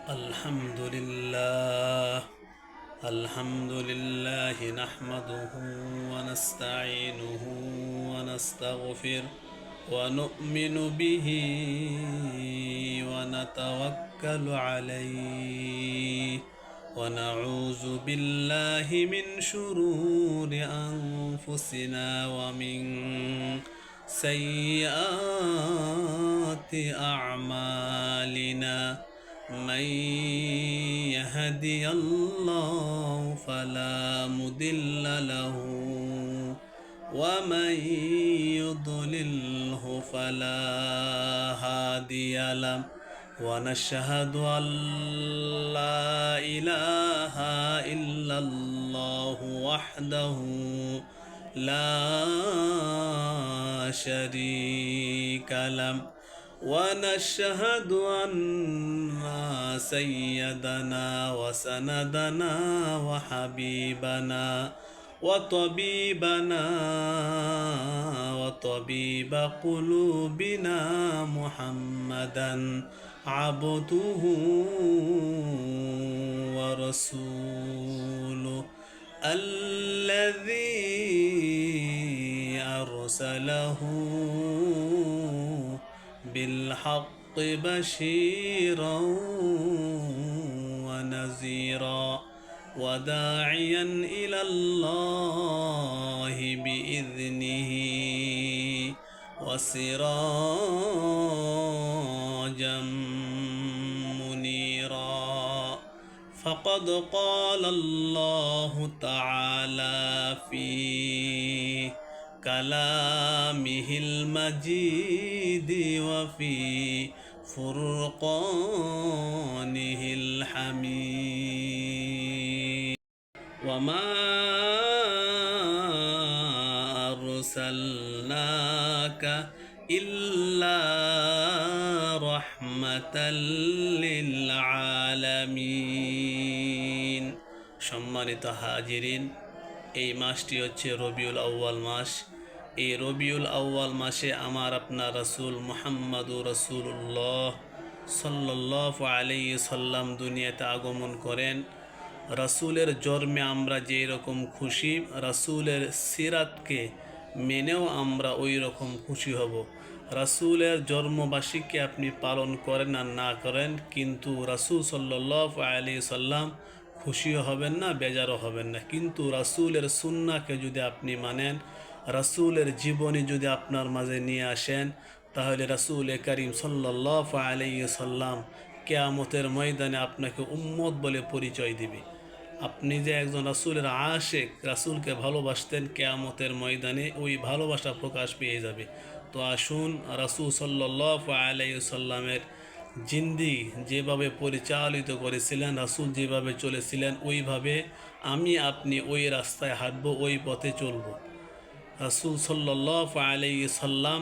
الحمد لله نحمده ونستعينه ونستغفره ونؤمن به ونتوكل عليه ونعوذ بالله من شرور أنفسنا ومن سيئات أعمالنا من يهدي الله فلا مضل له ومن يضلله فلا هادي له ونشهد أن لا إله إلا الله وحده لا شريك له ونشهد أن سيدنا وسندنا وحبيبنا وطبيبنا وطبيب قلوبنا محمدا عبده ورسوله الذي أرسله بالحق بشيرا ونذيرا وداعيا إلى الله بإذنه وسراجا منيرا فقد قال الله تعالى في كلامه المجيد وفي فرقانه الحميد وما أرسلناك إلا رحمة للعالمين সম্মানিত হাজিরিন, এই মাসটি হচ্ছে রবিউল আউয়াল মাস। এই রবিউল আউয়াল মাসে আমার আপনার রাসূল মুহাম্মাদুর রাসূলুল্লাহ সাল্লাল্লাহু আলাইহি সাল্লাম দুনিয়াতে আগমন করেন। রাসূলের জন্মে আমরা যেই রকম খুশি, রাসূলের সিরাতকে মেনেও আমরা ওই রকম খুশি হব। রাসূলের জন্মবার্ষিকী আপনি পালন করেন আর না করেন, কিন্তু রাসূল সাল্লাল্লাহু আলাইহি সাল্লাম খুশিও হবেন না, বেজারও হবেন না। কিন্তু রাসূলের সুন্নাহকে যদি আপনি মানেন, রাসূলের জীবনী যদি আপনার মাঝে নিয়ে আসেন, তাহলে রাসূল করিম সাল্লাল্লাহু আলাইহি সাল্লাম কিয়ামতের ময়দানে আপনাকে উম্মত বলে পরিচয় দিবে। আপনি যে একজন রাসূলের আশিক, রাসূলকে ভালোবাসতেন, কিয়ামতের ময়দানে ওই ভালোবাসা প্রকাশ পেয়ে যাবে। তো আসুন, রাসূল সাল্লাল্লাহু আলাইহি সাল্লামের জিন্দি যেভাবে পরিচালিত করেছিলেন, রাসূল যেভাবে চলেছিলেন, ওইভাবে আমি আপনি ওই রাস্তায় হাঁটবো, ওই পথে চলবো। রাসূল সাল্লাল্লাহু আলাইহি সাল্লাম